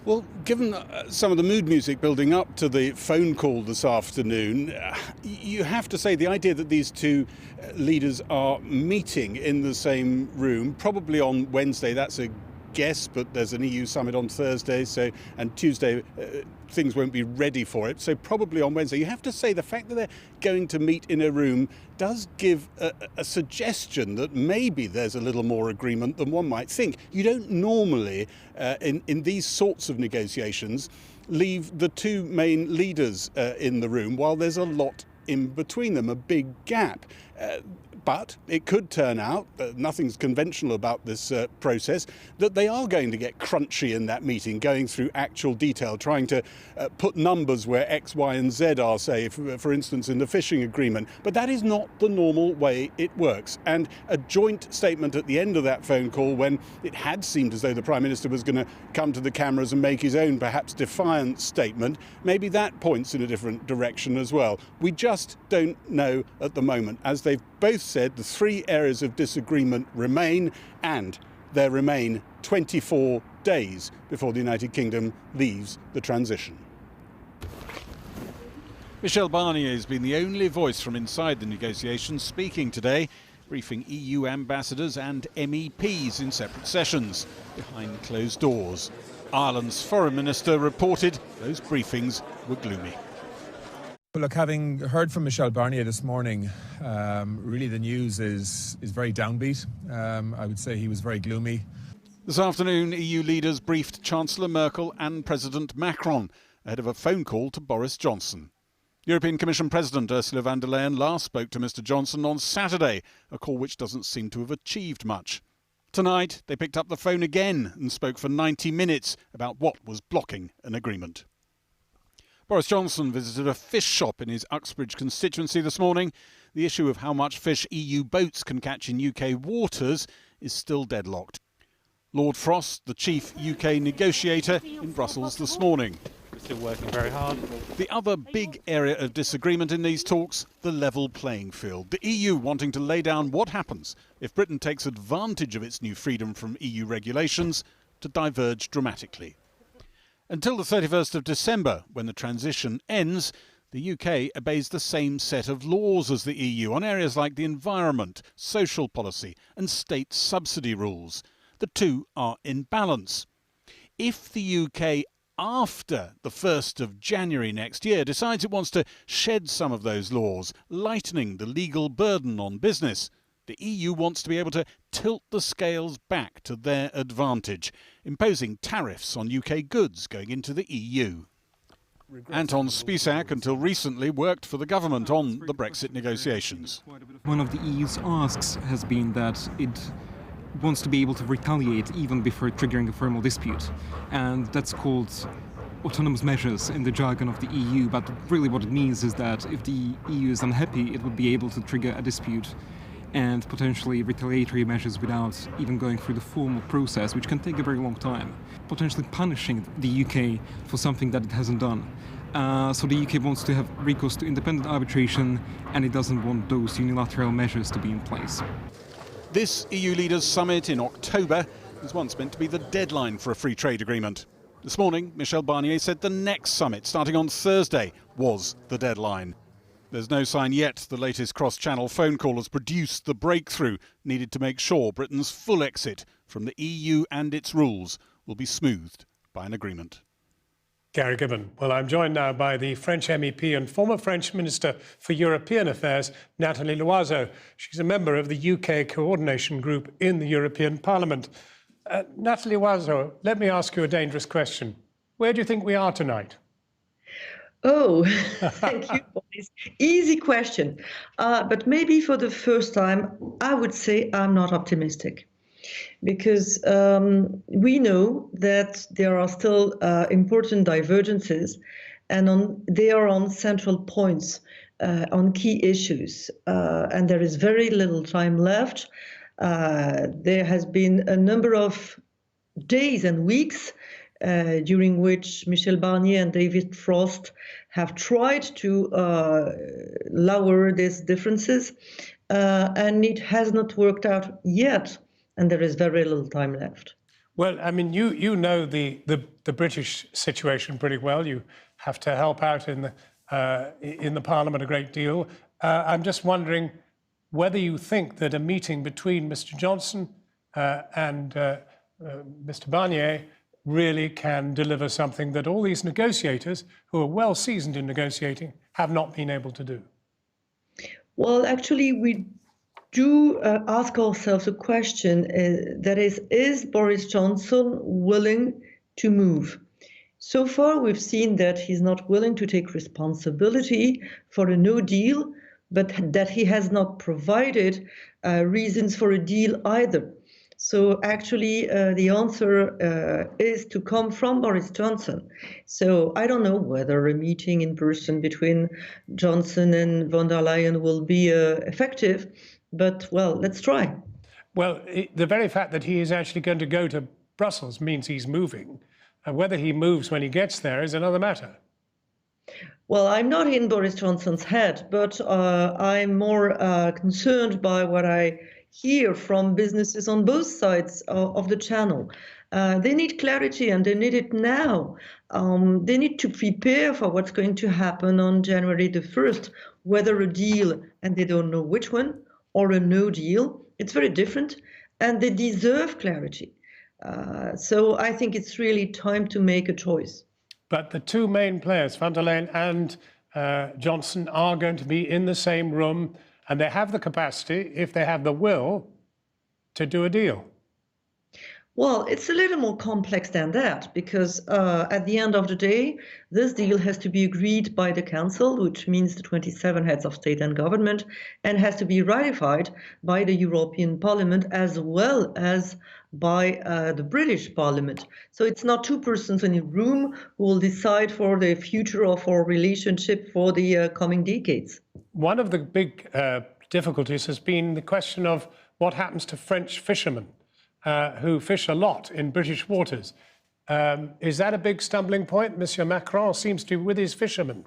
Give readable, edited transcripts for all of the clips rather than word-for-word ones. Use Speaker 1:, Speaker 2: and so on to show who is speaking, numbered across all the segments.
Speaker 1: Well, given some of the mood music building up to the phone call this afternoon, you have to say the idea that these two leaders are meeting in the same room, probably on Wednesday, that's a guess, but there's an EU summit on Thursday, and Tuesday things won't be ready for it, so probably on Wednesday. You have to say the fact that they're going to meet in a room does give a suggestion that maybe there's a little more agreement than one might think. You don't normally, in these sorts of negotiations, leave the two main leaders in the room while there's a lot in between them, a big gap. But it could turn out, nothing's conventional about this process, that they are going to get crunchy in that meeting, going through actual detail, trying to put numbers where X, Y and Z are, say, for instance, in the fishing agreement. But that is not the normal way it works. And a joint statement at the end of that phone call, when it had seemed as though the Prime Minister was going to come to the cameras and make his own, perhaps defiant statement, maybe that points in a different direction as well. We just don't know at the moment. As they've both said, the three areas of disagreement remain, and there remain 24 days before the United Kingdom leaves the transition. Michel Barnier has been the only voice from inside the negotiations speaking today, briefing EU ambassadors and MEPs in separate sessions behind closed doors. Ireland's foreign minister reported those briefings were gloomy.
Speaker 2: Well, look, having heard from Michel Barnier this morning, really the news is very downbeat. I would say he was very gloomy.
Speaker 1: This afternoon, EU leaders briefed Chancellor Merkel and President Macron ahead of a phone call to Boris Johnson. European Commission President Ursula von der Leyen last spoke to Mr Johnson on Saturday, a call which doesn't seem to have achieved much. Tonight, they picked up the phone again and spoke for 90 minutes about what was blocking an agreement. Boris Johnson visited a fish shop in his Uxbridge constituency this morning. The issue of how much fish EU boats can catch in UK waters is still deadlocked. Lord Frost, the chief UK negotiator, in Brussels this morning.
Speaker 3: We're still working very hard.
Speaker 1: The other big area of disagreement in these talks, the level playing field. The EU wanting to lay down what happens if Britain takes advantage of its new freedom from EU regulations to diverge dramatically. Until the 31st of December, when the transition ends, the UK obeys the same set of laws as the EU on areas like the environment, social policy and state subsidy rules. The two are in balance. If the UK, after the 1st of January next year, decides it wants to shed some of those laws, lightening the legal burden on business, the EU wants to be able to tilt the scales back to their advantage, imposing tariffs on UK goods going into the EU. Anton Spisak, until recently, worked for the government on the Brexit negotiations.
Speaker 4: One of the EU's asks has been that it wants to be able to retaliate even before triggering a formal dispute, and that's called autonomous measures in the jargon of the EU, but really what it means is that if the EU is unhappy, it would be able to trigger a dispute and potentially retaliatory measures without even going through the formal process, which can take a very long time, potentially punishing the UK for something that it hasn't done. So the UK wants to have recourse to independent arbitration, and it doesn't want those unilateral measures to be in place.
Speaker 1: This EU leaders' summit in October was once meant to be the deadline for a free trade agreement. This morning, Michel Barnier said the next summit, starting on Thursday, was the deadline. There's no sign yet the latest cross-channel phone call has produced the breakthrough needed to make sure Britain's full exit from the EU and its rules will be smoothed by an agreement.
Speaker 5: Gary Gibbon. Well, I'm joined now by the French MEP and former French Minister for European Affairs, Nathalie Loiseau. She's a member of the UK Coordination Group in the European Parliament. Nathalie Loiseau, let me ask you a dangerous question. Where do you think we are tonight?
Speaker 6: Oh, thank you for this easy question. But maybe for the first time, I would say I'm not optimistic. Because we know that there are still important divergences, and they are on central points, on key issues. And there is very little time left. There has been a number of days and weeks during which Michel Barnier and David Frost have tried to lower these differences, and it has not worked out yet, and there is very little time left.
Speaker 5: Well, I mean, you know the British situation pretty well. You have to help out in the Parliament a great deal. I'm just wondering whether you think that a meeting between Mr. Johnson and Mr. Barnier really can deliver something that all these negotiators, who are well seasoned in negotiating, have not been able to do.
Speaker 6: Well, actually, we do ask ourselves a question, that is Boris Johnson willing to move? So far, we've seen that he's not willing to take responsibility for a no deal, but that he has not provided reasons for a deal either. So actually, the answer is to come from Boris Johnson. So I don't know whether a meeting in person between Johnson and von der Leyen will be effective, but well, let's try.
Speaker 5: Well, the very fact that he is actually going to go to Brussels means he's moving. And whether he moves when he gets there is another matter.
Speaker 6: Well, I'm not in Boris Johnson's head, but I'm more concerned by what I hear from businesses on both sides of the channel. They need clarity, and they need it now. They need to prepare for what's going to happen on January the 1st, whether a deal, and they don't know which one, or a no deal. It's very different, and they deserve clarity. So I think it's really time to make a choice.
Speaker 5: But the two main players, von der Leyen and Johnson, are going to be in the same room, and they have the capacity, if they have the will, to do a deal.
Speaker 6: Well, it's a little more complex than that, because at the end of the day, this deal has to be agreed by the Council, which means the 27 heads of state and government, and has to be ratified by the European Parliament as well as by the British Parliament. So it's not two persons in a room who will decide for the future of our relationship for the coming decades.
Speaker 5: One of the big difficulties has been the question of what happens to French fishermen who fish a lot in British waters. Is that a big stumbling point? Monsieur Macron seems to be with his fishermen.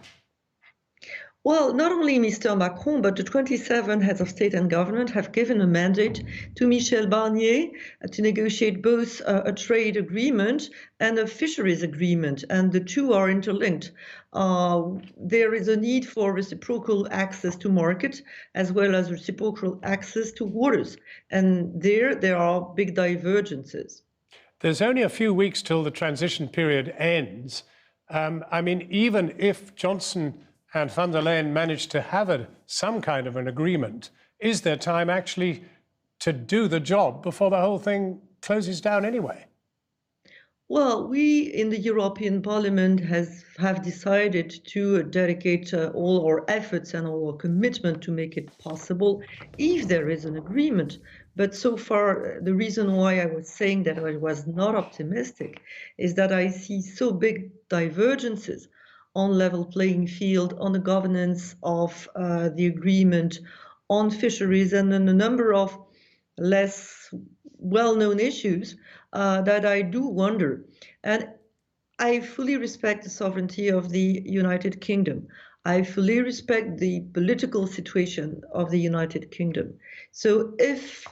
Speaker 6: Well, not only Mr. Macron, but the 27 heads of state and government have given a mandate to Michel Barnier to negotiate both a trade agreement and a fisheries agreement, and the two are interlinked. There is a need for reciprocal access to market as well as reciprocal access to waters, and there are big divergences.
Speaker 5: There's only a few weeks till the transition period ends. I mean, even if Johnson and von der Leyen managed to have some kind of an agreement, is there time actually to do the job before the whole thing closes down anyway?
Speaker 6: Well, we in the European Parliament have decided to dedicate all our efforts and all our commitment to make it possible if there is an agreement. But so far, the reason why I was saying that I was not optimistic is that I see so big divergences on level playing field, on the governance of the agreement, on fisheries, and on a number of less well-known issues that I do wonder. And I fully respect the sovereignty of the United Kingdom. I fully respect the political situation of the United Kingdom. So if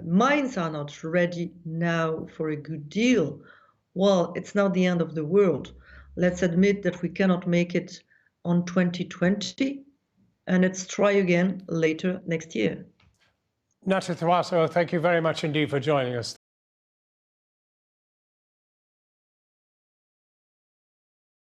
Speaker 6: minds are not ready now for a good deal, well, it's not the end of the world. Let's admit that we cannot make it on 2020, and let's try again later next year.
Speaker 5: Natalie Loiseau, thank you very much indeed for joining us.